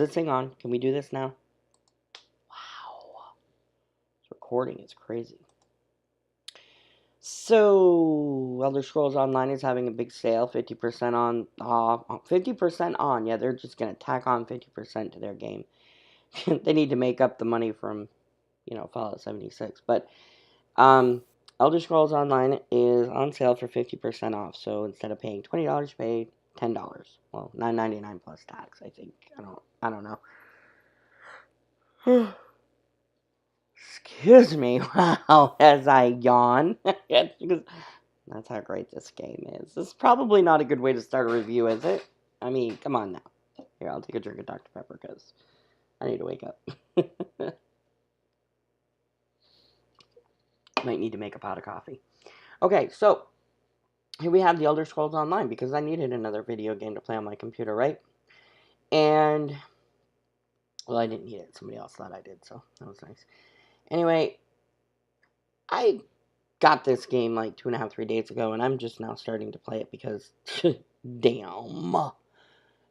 this thing on? Can we do this now? Wow. It's recording. It's crazy. So, Elder Scrolls Online is having a big sale, 50% on, 50% on. Yeah, they're just going to tack on 50% to their game. They need to make up the money from, Fallout 76. But, Elder Scrolls Online is on sale for 50% off. So, instead of paying $20, you pay $10. Well, $9.99 plus tax, I think. I don't know. Excuse me, wow, as I yawn. Because that's how great this game is. This is probably not a good way to start a review, is it? I mean, come on now. Here, I'll take a drink of Dr. Pepper because I need to wake up. Might need to make a pot of coffee. Okay, so here we have the Elder Scrolls Online because I needed another video game to play on my computer, right? And, well, I didn't need it. Somebody else thought I did, so that was nice. Anyway, I got this game like 2.5, 3 days ago, and I'm just now starting to play it because, damn,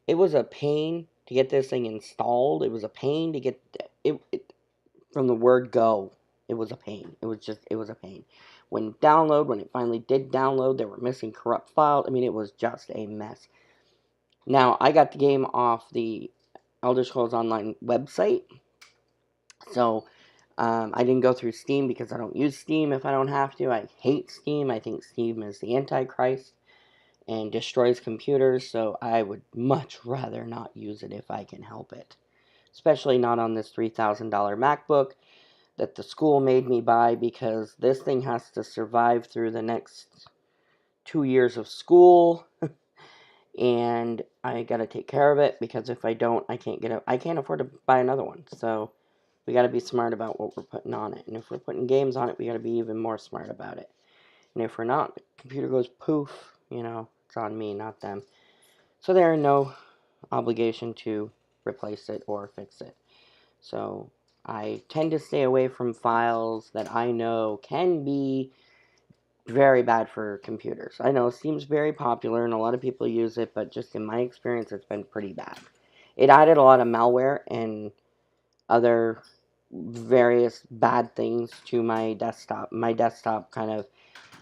it was a pain to get this thing installed. It was a pain to get it from the word go. It was a pain. It was a pain. When it finally did download, there were missing corrupt files. I mean, it was just a mess. Now, I got the game off the Elder Scrolls Online website, so I didn't go through Steam because I don't use Steam if I don't have to. I hate Steam. I think Steam is the Antichrist and destroys computers, so I would much rather not use it if I can help it. Especially not on this $3,000 MacBook that the school made me buy, because this thing has to survive through the next 2 years of school, and I gotta take care of it, because if I don't, I can't afford to buy another one. So we gotta be smart about what we're putting on it, and if we're putting games on it, we gotta be even more smart about it. And if we're not, the computer goes poof, it's on me, not them. So they're in no obligation to replace it or fix it. So I tend to stay away from files that I know can be very bad for computers. I know Steam's very popular and a lot of people use it, but just in my experience, it's been pretty bad. It added a lot of malware and other various bad things to my desktop. My desktop kind of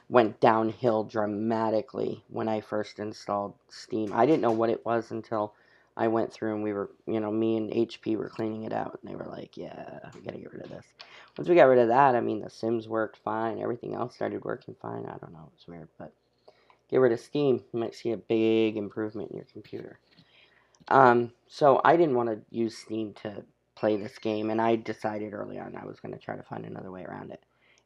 went downhill dramatically when I first installed Steam. I didn't know what it was until I went through and we were, me and HP were cleaning it out, and they were like, yeah, we gotta get rid of this. Once we got rid of that, I mean, the Sims worked fine, everything else started working fine. I don't know, it's weird, but get rid of Steam, you might see a big improvement in your computer. So I didn't want to use Steam to play this game, and I decided early on I was going to try to find another way around it.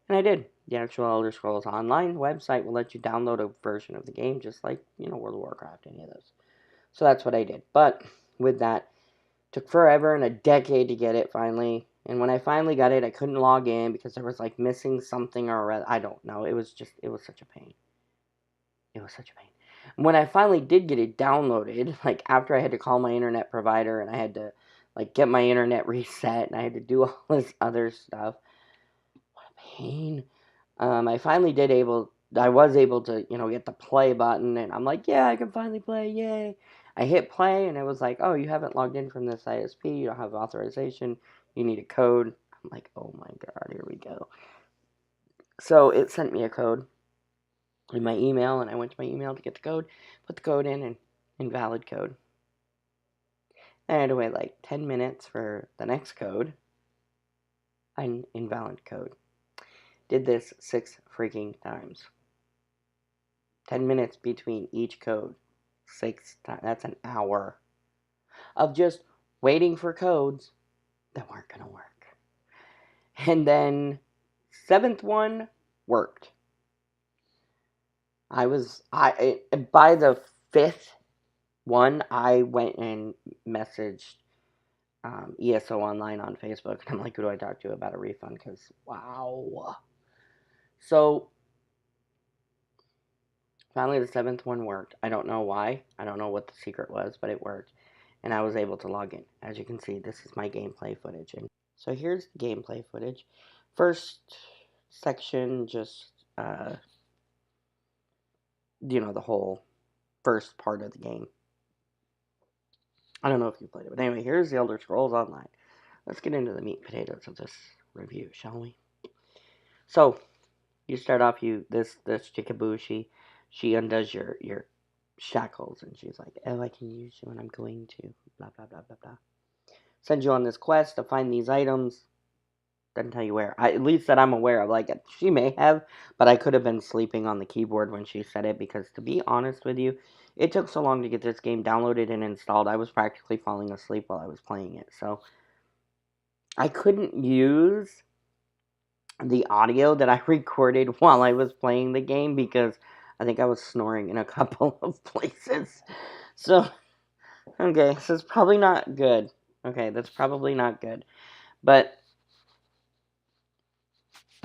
And I did. The actual Elder Scrolls Online website will let you download a version of the game, just like, World of Warcraft, any of those. So that's what I did. But with that, took forever and a decade to get it finally. And when I finally got it, I couldn't log in because there was like missing something or I don't know. It was such a pain. It was such a pain. When I finally did get it downloaded, like after I had to call my internet provider and I had to like get my internet reset and I had to do all this other stuff. What a pain. I was able to, get the play button, and I'm like, yeah, I can finally play, yay. I hit play, and it was like, oh, you haven't logged in from this ISP, you don't have authorization, you need a code. I'm like, oh my god, here we go. So it sent me a code in my email, and I went to my email to get the code, put the code in, and invalid code. I had to wait like 10 minutes for the next code. An invalid code. Did this 6 freaking times. 10 minutes between each code. 6 times. That's an hour of just waiting for codes that weren't going to work. And then 7th one worked. By the 5th one, I went and messaged ESO Online on Facebook. And I'm like, who do I talk to about a refund? Because, wow. So, finally the 7th one worked. I don't know why. I don't know what the secret was, but it worked. And I was able to log in. As you can see, this is my gameplay footage. And so here's the gameplay footage. First section, just, the whole first part of the game. I don't know if you played it, but anyway, here's the Elder Scrolls Online. Let's get into the meat and potatoes of this review, shall we? So, you start off, this Chikabushi, she undoes your shackles, and she's like, oh, I can use you, and I'm going to, blah, blah, blah, blah, blah. Sends you on this quest to find these items. Doesn't tell you where. At least that I'm aware of. Like, she may have, but I could have been sleeping on the keyboard when she said it, because to be honest with you, it took so long to get this game downloaded and installed, I was practically falling asleep while I was playing it. So, I couldn't use the audio that I recorded while I was playing the game, because I think I was snoring in a couple of places. So, okay, this is probably not good. Okay, that's probably not good. But,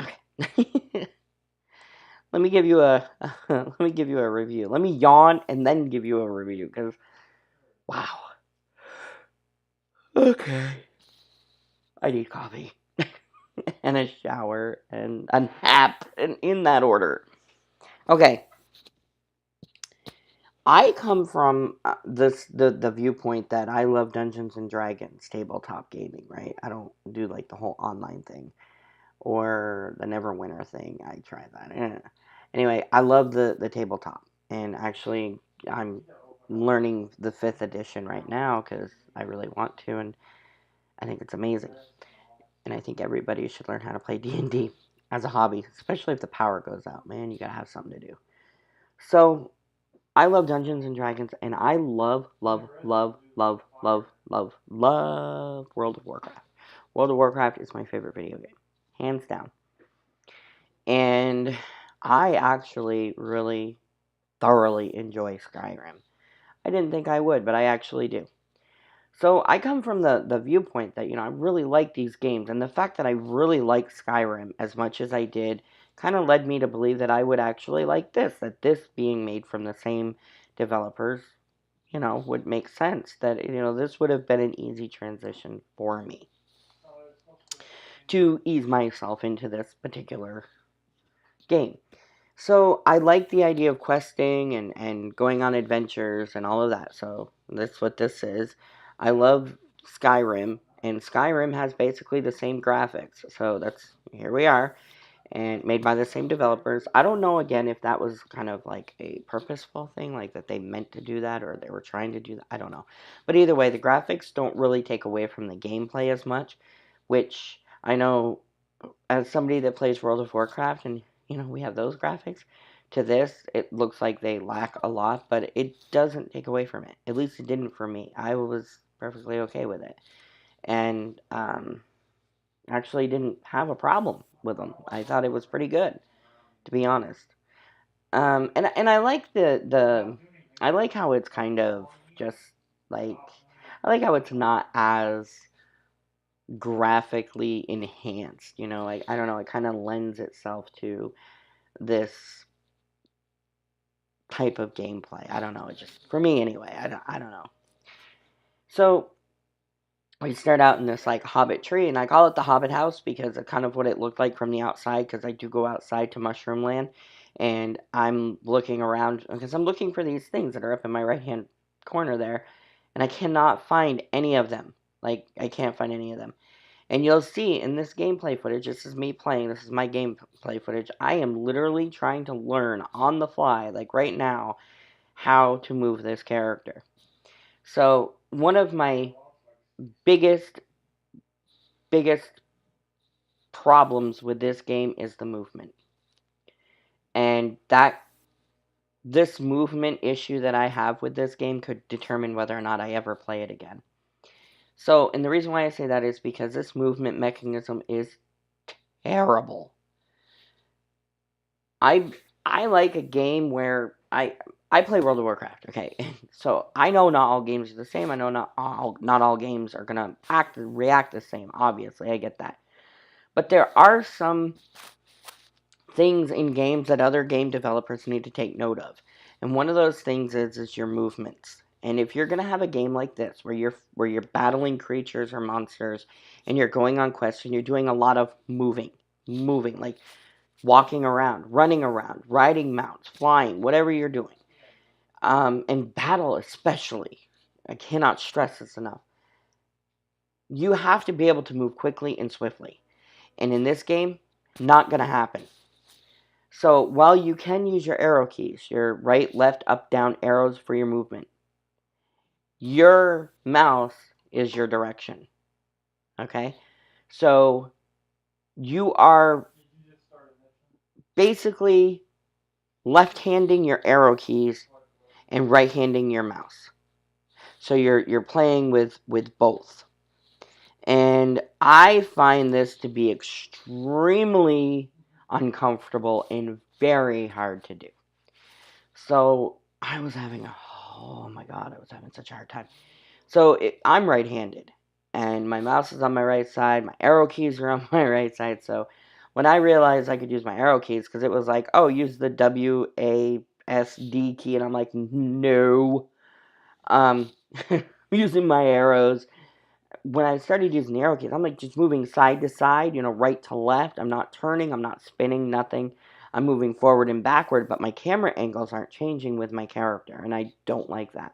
okay. Let me give you a review. Let me yawn and then give you a review, because wow. Okay. I need coffee and a shower and a nap, and in that order. Okay. I come from the viewpoint that I love Dungeons and Dragons tabletop gaming, right? I don't do like the whole online thing or the Neverwinter thing. I tried that. Anyway, I love the tabletop, and actually I'm learning the 5th edition right now because I really want to, and I think it's amazing. And I think everybody should learn how to play D&D as a hobby, especially if the power goes out. Man, you gotta have something to do. So I love Dungeons and Dragons, and I love, love, love, love, love, love, love World of Warcraft. World of Warcraft is my favorite video game, hands down. And I actually really thoroughly enjoy Skyrim. I didn't think I would, but I actually do. So I come from the viewpoint that, I really like these games, and the fact that I really like Skyrim as much as I did kind of led me to believe that I would actually like that this being made from the same developers, would make sense, that, this would have been an easy transition for me to ease myself into this particular game. So I like the idea of questing and going on adventures and all of that. So that's what this is. I love Skyrim, and Skyrim has basically the same graphics. So here we are, and made by the same developers. I don't know, again, if that was kind of like a purposeful thing, like that they meant to do that or they were trying to do that. I don't know. But either way, the graphics don't really take away from the gameplay as much, which I know as somebody that plays World of Warcraft, and we have those graphics, to this, it looks like they lack a lot, but it doesn't take away from it. At least it didn't for me. I was perfectly okay with it, and actually didn't have a problem with them. I thought it was pretty good, to be honest. And I like I like how it's kind of just like, I like how it's not as graphically enhanced, like, I don't know, it kind of lends itself to this type of gameplay. I don't know, it just, for me anyway, I don't know. So we start out in this like hobbit tree, and I call it the Hobbit house because of kind of what it looked like from the outside, because I do go outside to Mushroom Land, and I'm looking around because I'm looking for these things that are up in my right hand corner there, and I cannot find any of them. Like, I can't find any of them. And you'll see in this gameplay footage, this is me playing, this is my gameplay footage, I am literally trying to learn on the fly, like right now, how to move this character. So, one of my biggest problems with this game is the movement. And this movement issue that I have with this game could determine whether or not I ever play it again. So, and the reason why I say that is because this movement mechanism is terrible. I like a game where I play World of Warcraft, okay? So I know not all games are the same. I know not all games are gonna react the same. Obviously, I get that. But there are some things in games that other game developers need to take note of. And one of those things is your movements. And if you're gonna have a game like this, where you're battling creatures or monsters, and you're going on quests, and you're doing a lot of moving, like walking around, running around, riding mounts, flying, whatever you're doing, and battle especially. I cannot stress this enough. You have to be able to move quickly and swiftly. And in this game, not going to happen. So while you can use your arrow keys, your right, left, up, down arrows for your movement, your mouse is your direction. Okay? So you are basically left-handing your arrow keys and right-handing your mouse. So you're playing with both. And I find this to be extremely uncomfortable and very hard to do. So I was having oh my god, I was having such a hard time. So I'm right-handed, and my mouse is on my right side, my arrow keys are on my right side, so when I realized I could use my arrow keys, because it was like, oh, use the WASD key, and I'm like, no. Using my arrows. When I started using the arrow keys, I'm like just moving side to side, right to left. I'm not turning, I'm not spinning, nothing. I'm moving forward and backward, but my camera angles aren't changing with my character, and I don't like that.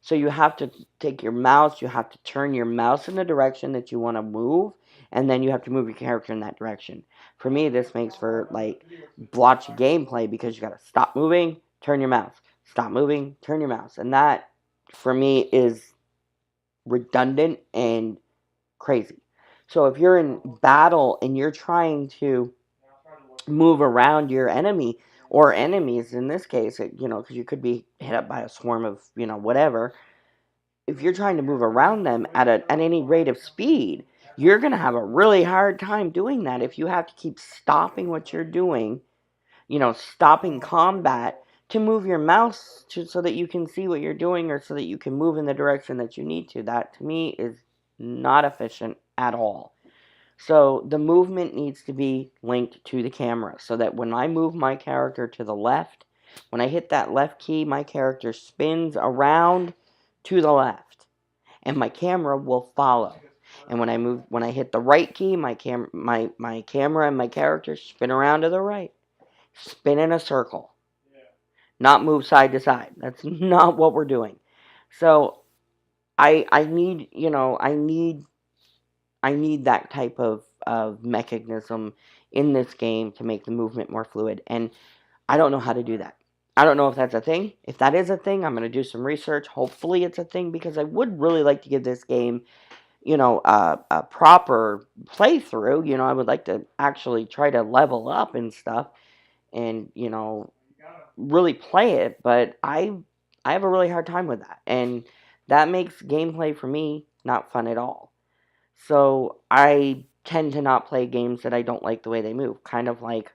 So you have to take your mouse, you have to turn your mouse in the direction that you want to move, and then you have to move your character in that direction. For me, this makes for, like, blotchy gameplay because you got to stop moving, turn your mouse. Stop moving, turn your mouse. And that, for me, is redundant and crazy. So if you're in battle and you're trying to move around your enemy, or enemies in this case, because you could be hit up by a swarm of, whatever. If you're trying to move around them at any rate of speed, you're going to have a really hard time doing that if you have to keep stopping what you're doing, stopping combat to move your mouse so that you can see what you're doing or so that you can move in the direction that you need to. That, to me, is not efficient at all. So the movement needs to be linked to the camera so that when I move my character to the left, when I hit that left key, my character spins around to the left and my camera will follow. And when I hit the right key, my camera and my character spin around to the right. Spin in a circle. Not move side to side. That's not what we're doing. So I need, I need that type of mechanism in this game to make the movement more fluid. And I don't know how to do that. I don't know if that's a thing. If that is a thing, I'm going to do some research. Hopefully it's a thing, because I would really like to give this game, a proper playthrough. I would like to actually try to level up and stuff and, really play it. But I have a really hard time with that. And that makes gameplay for me not fun at all. So I tend to not play games that I don't like the way they move. Kind of like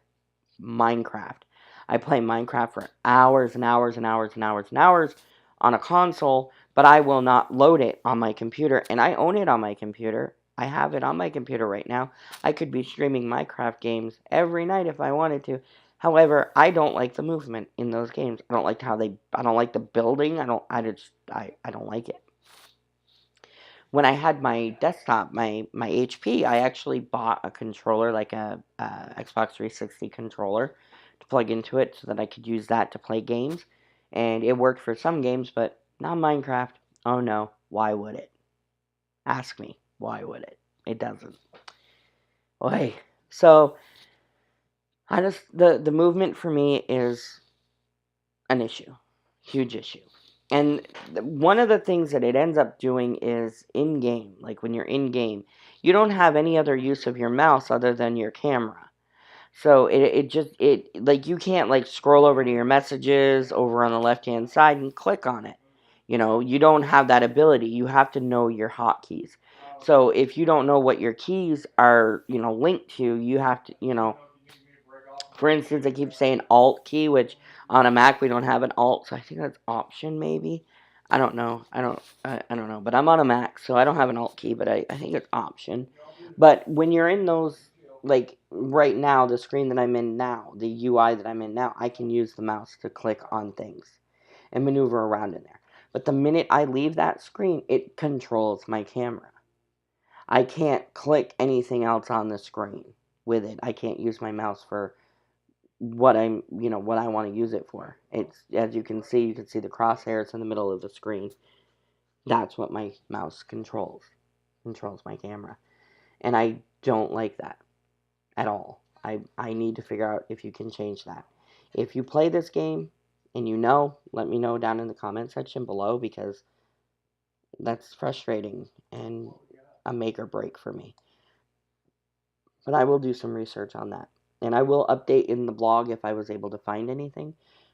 Minecraft. I play Minecraft for hours and hours and hours and hours and hours on a console, but I will not load it on my computer. And I own it on my computer. I have it on my computer right now. I could be streaming Minecraft games every night if I wanted to. However, I don't like the movement in those games. I don't like I don't like the building. I don't like it. When I had my desktop, my HP, I actually bought a controller, like a Xbox 360 controller, to plug into it so that I could use that to play games. And it worked for some games, but not Minecraft. Oh no, why would it? Ask me, why would it? It doesn't. Oy. So, the movement for me is an issue. Huge issue. And one of the things that it ends up doing is in-game, like when you're in-game, you don't have any other use of your mouse other than your camera. So like, you can't, like, scroll over to your messages over on the left-hand side and click on it. You don't have that ability. You have to know your hotkeys. So if you don't know what your keys are, linked to, you have to, for instance, I keep saying Alt key, which on a Mac we don't have an Alt, so I think that's Option maybe. I don't know. I don't know. But I'm on a Mac, so I don't have an Alt key, but I think it's Option. But when you're in those, like right now, the screen that I'm in now, the UI that I'm in now, I can use the mouse to click on things and maneuver around in there. But the minute I leave that screen, it controls my camera. I can't click anything else on the screen with it. I can't use my mouse for what I want to use it for. It's, as you can see the crosshairs in the middle of the screen. That's what my mouse controls. Controls my camera. And I don't like that at all. I need to figure out if you can change that. If you play this game and you know, let me know down in the comment section below, because that's frustrating and a make or break for me. But I will do some research on that. And I will update in the blog if I was able to find anything.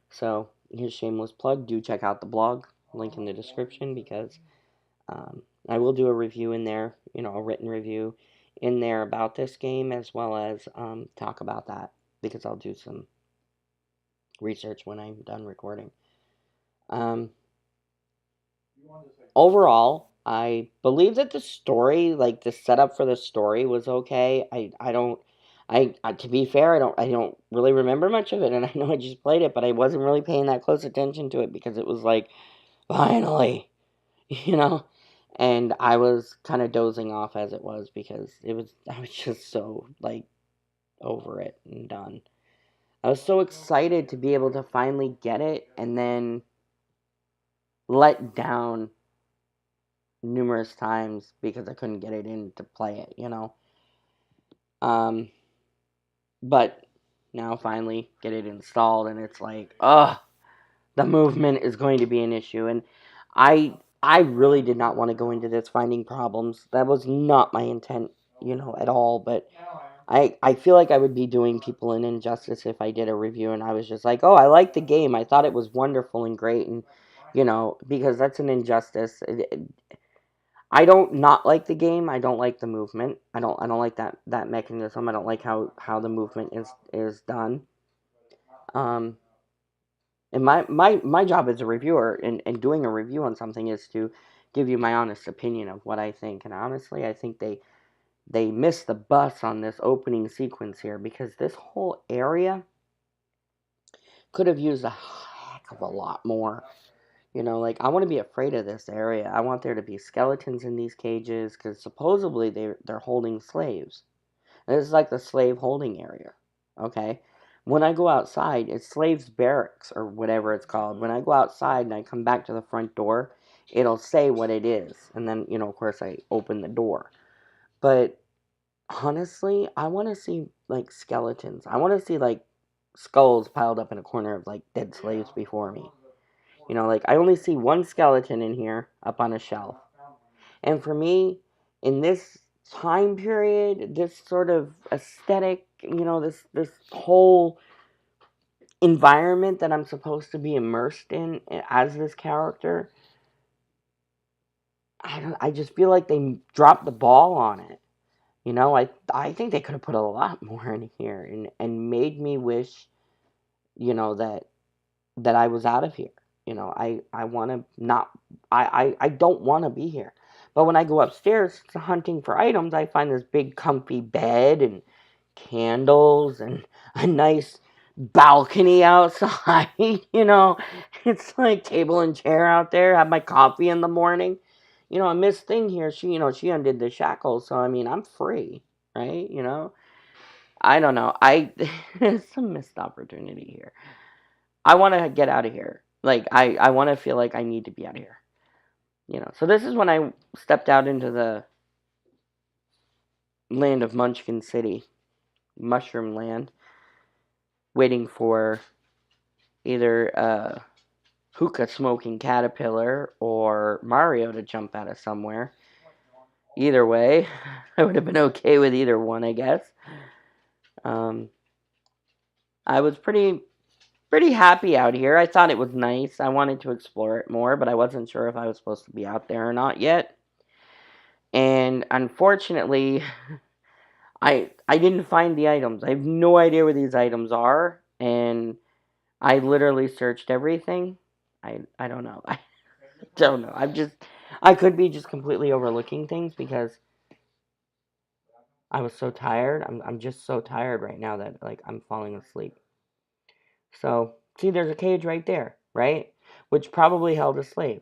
So here's shameless plug. Do check out the blog. Link in the description, because I will do a review in there, a written review in there about this game, as well as talk about that, because I'll do some research when I'm done recording. Overall, I believe that the story, like the setup for the story, was okay. To be fair, I don't really remember much of it, and I know I just played it, but I wasn't really paying that close attention to it, because it was like, finally, you know, and I was kind of dozing off as it was, because I was just so like over it and done. I was so excited to be able to finally get it, and then let down numerous times because I couldn't get it in to play it. Um, but now finally get it installed, and it's like, the movement is going to be an issue, and I really did not want to go into this finding problems. That was not my intent, at all. But I feel like I would be doing people an injustice if I did a review and I was just like, oh, I like the game, I thought it was wonderful and great, and because that's an injustice. I don't not like the game. I don't like the movement. I don't like that mechanism. I don't like how the movement is done. Um, and my job as a reviewer, and doing a review on something, is to give you my honest opinion of what I think. And honestly, I think they missed the bus on this opening sequence here, because this whole area could have used a heck of a lot more. Like, I want to be afraid of this area. I want there to be skeletons in these cages, because supposedly they're holding slaves. And this is like the slave holding area. Okay? When I go outside, it's slaves barracks, or whatever it's called. When I go outside and I come back to the front door, it'll say what it is. And then, of course, I open the door. But honestly, I want to see, like, skeletons. I want to see, like, skulls piled up in a corner of, like, dead slaves before me. Like, I only see one skeleton in here up on a shelf. And for me, in this time period, this sort of aesthetic, this whole environment that I'm supposed to be immersed in as this character, I just feel like they dropped the ball on it. I think they could have put a lot more in here, and made me wish, that I was out of here. I want to not, I don't want to be here. But when I go upstairs to hunting for items, I find this big comfy bed and candles and a nice balcony outside. It's like table and chair out there. Have my coffee in the morning. And Miss Thing here, she undid the shackles, so I mean, I'm free, right? I don't know. It's a missed opportunity here. I want to get out of here. Like, I want to feel like I need to be out of here. So this is when I stepped out into the land of Munchkin City, Mushroom Land, waiting for either a hookah smoking caterpillar or Mario to jump out of somewhere. Either way, I would have been okay with either one, I guess. I was pretty happy out here. I thought it was nice. I wanted to explore it more, but I wasn't sure if I was supposed to be out there or not yet. And unfortunately, I didn't find the items. I have no idea where these items are, and I literally searched everything. I don't know. I don't know. I could be just completely overlooking things, because I was so tired. I'm just so tired right now that, like, I'm falling asleep. So, see, there's a cage right there, right? Which probably held a slave.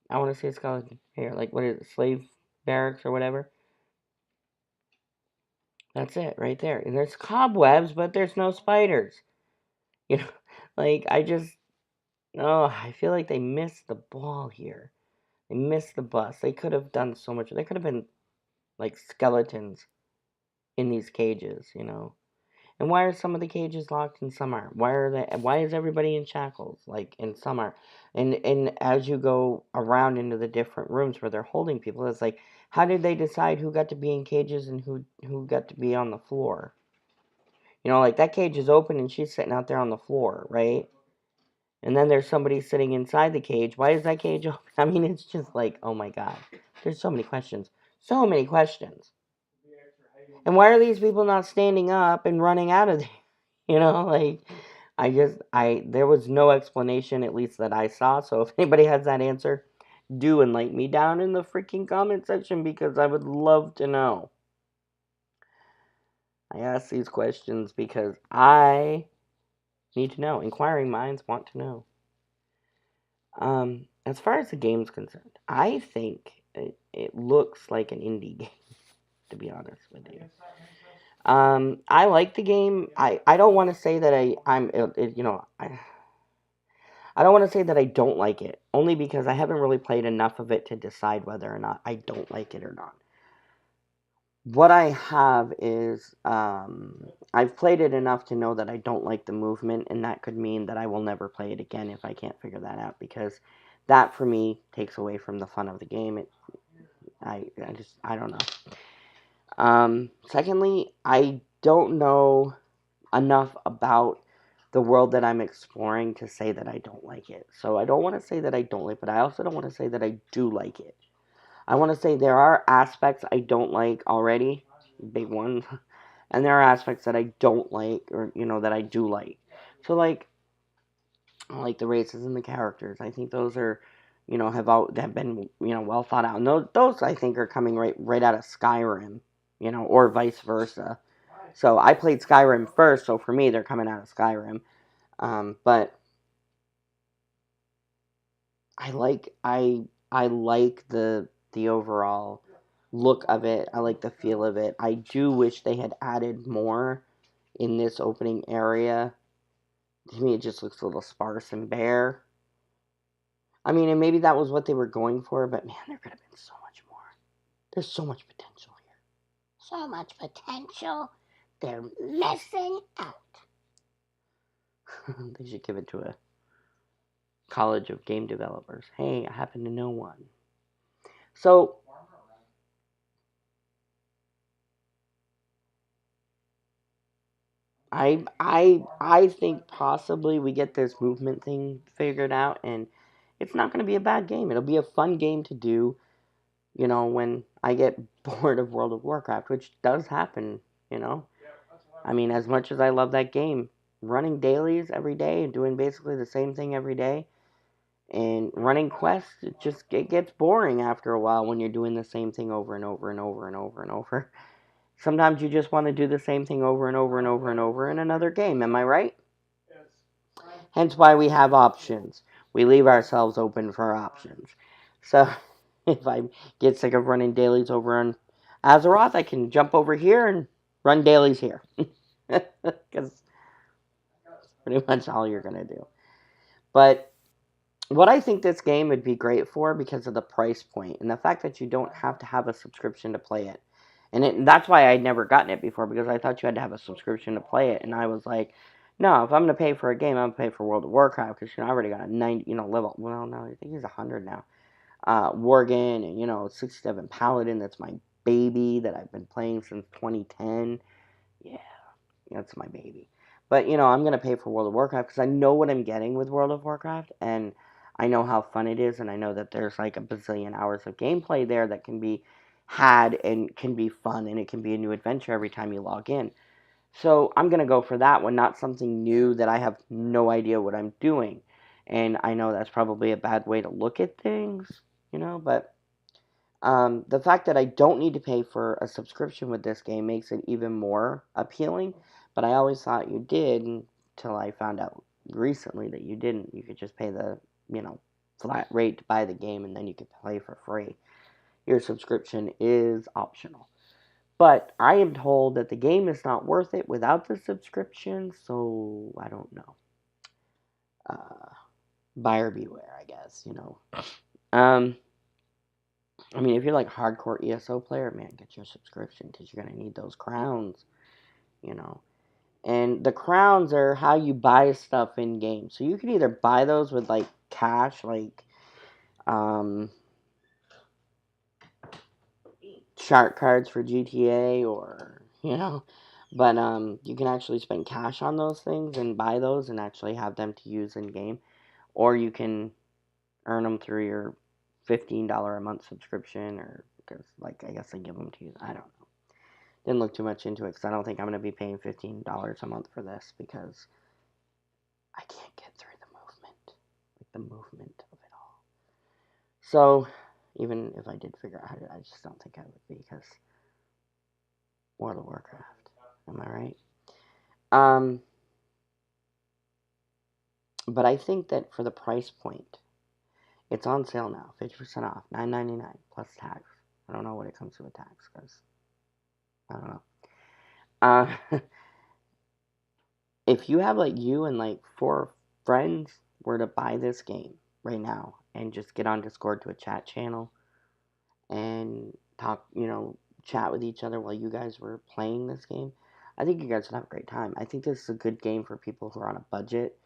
I want to see a skeleton here. Like, what is it? Slave barracks or whatever? That's it, right there. And there's cobwebs, but there's no spiders. You know, like, I feel like they missed the ball here. They missed the bus. They could have done so much. They could have been like skeletons in these cages, you know. And why are some of the cages locked and some aren't? Why is everybody in shackles? Like and some are. And as you go around into the different rooms where they're holding people, it's like how did they decide who got to be in cages and who got to be on the floor? You know, like that cage is open and she's sitting out there on the floor, right? And then there's somebody sitting inside the cage. Why is that cage open? I mean, it's just like, oh my god. There's so many questions. So many questions. And why are these people not standing up and running out of there? You know, like, there was no explanation, at least that I saw. So if anybody has that answer, do enlighten me down in the freaking comment section because I would love to know. I ask these questions because I need to know. Inquiring minds want to know. As far as the game's concerned, I think it looks like an indie game, to be honest with you. I like the game. I don't want to say that I don't want to say that I don't like it, only because I haven't really played enough of it to decide whether or not I don't like it or not. What I have is, I've played it enough to know that I don't like the movement, and that could mean that I will never play it again if I can't figure that out, because that, for me, takes away from the fun of the game. I don't know. Secondly, I don't know enough about the world that I'm exploring to say that I don't like it. So I don't want to say that I don't like it, but I also don't want to say that I do like it. I want to say there are aspects I don't like already, big ones, and there are aspects that I don't like, or that I do like. So like, I like the races and the characters. I think those are, have been well thought out, and those I think are coming right out of Skyrim, or vice versa. So I played Skyrim first, so for me they're coming out of Skyrim. But I like the overall look of it. I like the feel of it. I do wish they had added more in this opening area. To me, it just looks a little sparse and bare. I mean, and maybe that was what they were going for, but man, there could have been so much more. There's so much potential here. So much potential. They're missing out. They should give it to a college of game developers. Hey, I happen to know one. So, I think possibly we get this movement thing figured out, and it's not going to be a bad game. It'll be a fun game to do, when I get bored of World of Warcraft, which does happen, you know. I mean, as much as I love that game, running dailies every day and doing basically the same thing every day, and running quests, it gets boring after a while when you're doing the same thing over and over and over and over and over. Sometimes you just want to do the same thing over and over and over and over in another game, am I right? Hence why we have options. We leave ourselves open for options. So, if I get sick of running dailies over on Azeroth, I can jump over here and run dailies here. Because that's pretty much all you're going to do. But what I think this game would be great for, because of the price point and the fact that you don't have to have a subscription to play it. And that's why I'd never gotten it before, because I thought you had to have a subscription to play it. And I was like, no, if I'm going to pay for a game, I'm going to pay for World of Warcraft, because I already got a 90, level. Well, no, I think he's 100 now. Worgen, and 67 Paladin. That's my baby that I've been playing since 2010. Yeah, that's my baby. But I'm gonna pay for World of Warcraft because I know what I'm getting with World of Warcraft, and I know how fun it is, and I know that there's like a bazillion hours of gameplay there that can be had and can be fun, and it can be a new adventure every time you log in. So I'm gonna go for that one, not something new that I have no idea what I'm doing. And I know that's probably a bad way to look at things, but the fact that I don't need to pay for a subscription with this game makes it even more appealing. But I always thought you did until I found out recently that you didn't. You could just pay the, flat rate to buy the game and then you could play for free. Your subscription is optional. But I am told that the game is not worth it without the subscription, so I don't know. Buyer beware, I guess, Um, I mean, if you're like hardcore ESO player, man, get your subscription because you're gonna need those crowns, you know. And the crowns are how you buy stuff in game. So you can either buy those with like cash, like um, shark cards for GTA, or but you can actually spend cash on those things and buy those and actually have them to use in game, or you can earn them through your $15 a month subscription, or because like I guess they give them to you. I don't know. Didn't look too much into it because I don't think I'm going to be paying $15 a month for this because I can't get through the movement, like the movement of it all. So even if I did figure out how to, I just don't think I would be because World of Warcraft. Am I right? Um, but I think that for the price point, it's on sale now, 50% off, $9.99 plus tax. I don't know what it comes to with tax because I don't know. If you have like you and like 4 friends were to buy this game right now and just get on Discord to a chat channel and talk, chat with each other while you guys were playing this game, I think you guys would have a great time. I think this is a good game for people who are on a budget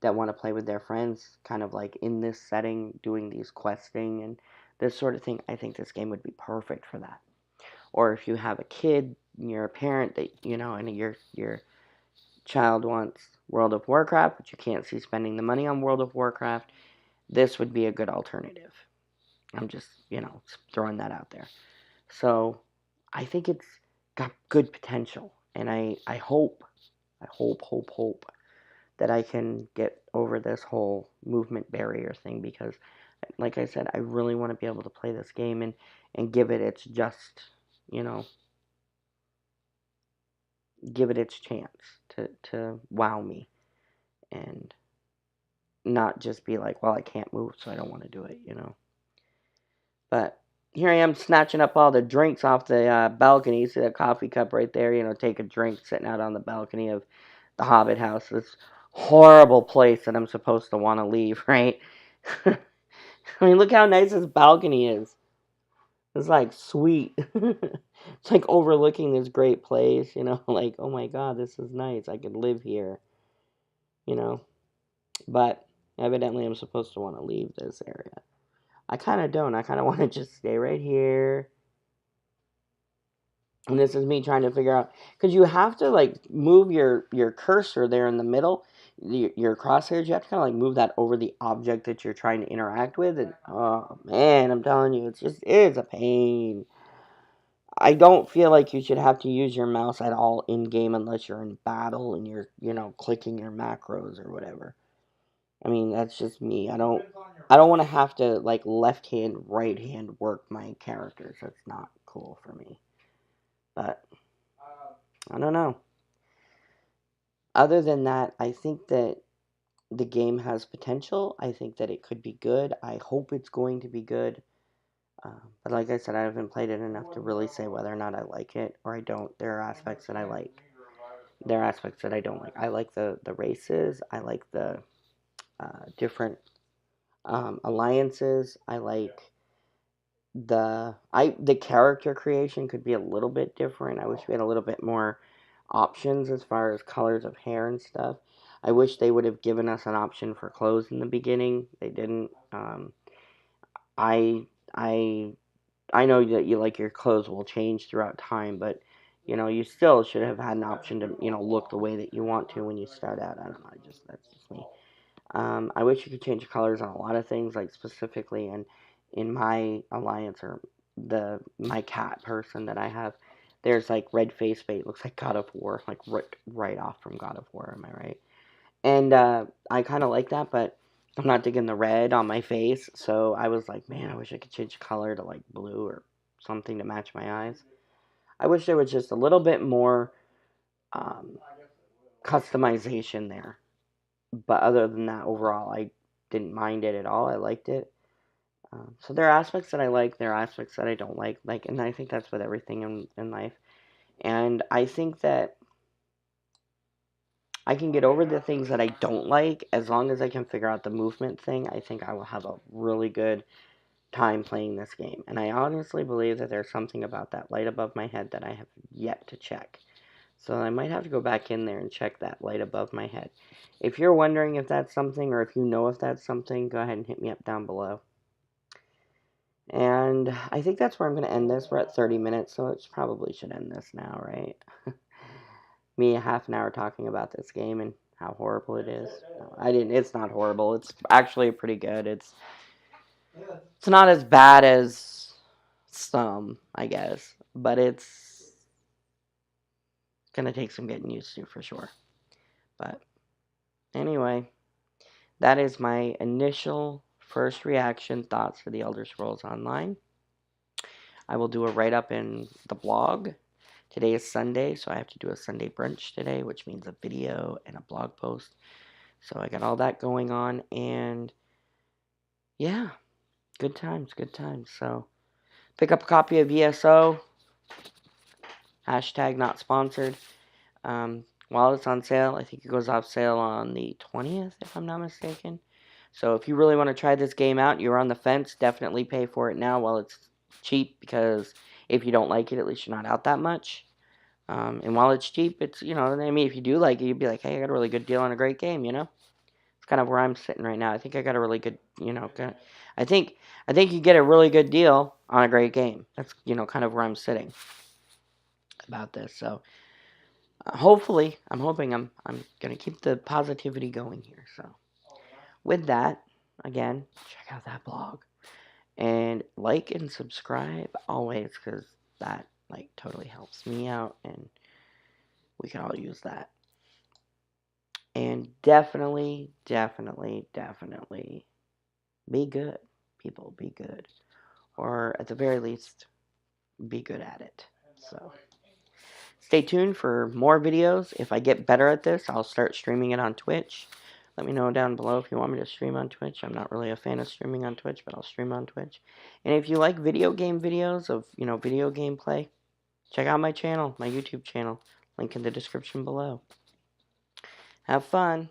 that want to play with their friends, kind of like in this setting, doing these questing and this sort of thing. I think this game would be perfect for that. Or if you have a kid, you're a parent that and your child wants World of Warcraft, but you can't see spending the money on World of Warcraft, this would be a good alternative. I'm just, throwing that out there. So I think it's got good potential. And I hope that I can get over this whole movement barrier thing because, like I said, I really want to be able to play this game and give it its just, you know, give it its chance to wow me and not just be like, well, I can't move, so I don't want to do it. But here I am snatching up all the drinks off the balcony. You see the coffee cup right there, take a drink sitting out on the balcony of the Hobbit house. This horrible place that I'm supposed to want to leave, right? I mean, look how nice this balcony is. It's like sweet. It's like overlooking this great place, like, oh my god, this is nice. I could live here, you know. But evidently I'm supposed to want to leave this area. I kind of don't. I kind of want to just stay right here. And this is me trying to figure out, because you have to like move your cursor there in the middle, your crosshairs. You have to kind of like move that over the object that you're trying to interact with. And oh man, I'm telling you, it is a pain. I don't feel like you should have to use your mouse at all in game unless you're in battle and you're clicking your macros or whatever. I mean, that's just me. I don't want to have to like left hand, right hand work my characters. That's not cool for me. But I don't know. Other than that, I think that the game has potential. I think that it could be good. I hope it's going to be good. But like I said, I haven't played it enough to really say whether or not I like it or I don't. There are aspects that I like. There are aspects that I don't like. I like the races. I like the different alliances. I like the character creation could be a little bit different. I wish we had a little bit more options as far as colors of hair and stuff. I wish they would have given us an option for clothes in the beginning. They didn't. I I I know that your clothes will change throughout time, but you still should have had an option to look the way that you want to when you start out. I don't know. That's just me. I wish you could change colors on a lot of things, like specifically in my alliance or my cat person that I have. There's like red face paint, looks like God of War, like right off from God of War. Am I right? And I kind of like that, but I'm not digging the red on my face. So I was like, man, I wish I could change color to like blue or something to match my eyes. I wish there was just a little bit more um, customization there. But other than that, overall, I didn't mind it at all. I liked it. So there are aspects that I like. There are aspects that I don't like. And I think that's with everything in life. And I think that I can get over the things that I don't like as long as I can figure out the movement thing. I think I will have a really good time playing this game. And I honestly believe that there's something about that light above my head that I have yet to check. So I might have to go back in there and check that light above my head. If you're wondering if that's something, or if you know if that's something, go ahead and hit me up down below. And I think that's where I'm going to end this. We're at 30 minutes, so it probably should end this now, right? Me a half an hour talking about this game and how horrible it is. No, it's not horrible. It's actually pretty good. It's not as bad as some, I guess, but it's gonna take some getting used to for sure. But anyway, that is my initial first reaction thoughts for the Elder Scrolls Online. I will do a write-up in the blog. Today is Sunday, so I have to do a Sunday brunch today, which means a video and a blog post. So I got all that going on, and yeah, good times, good times. So pick up a copy of ESO, hashtag not sponsored. While it's on sale, I think it goes off sale on the 20th, if I'm not mistaken. So if you really want to try this game out, you're on the fence, definitely pay for it now while it's cheap, because if you don't like it, at least you're not out that much. And while it's cheap, it's, you know, I mean, if you do like it, you'd be like, hey, I got a really good deal on a great game, you know? It's kind of where I'm sitting right now. I think I got a really good, you know, I think you get a really good deal on a great game. That's, you know, kind of where I'm sitting about this. So hopefully, I'm hoping I'm going to keep the positivity going here. So with that, again, check out that blog and like and subscribe always, because that like totally helps me out and we can all use that. And definitely, definitely, definitely be good, people. Be good. Or at the very least, be good at it. So stay tuned for more videos. If I get better at this, I'll start streaming it on Twitch. Let me know down below if you want me to stream on Twitch. I'm not really a fan of streaming on Twitch, but I'll stream on Twitch. And if you like video game videos of, you know, video gameplay, check out my channel, my YouTube channel. Link in the description below. Have fun.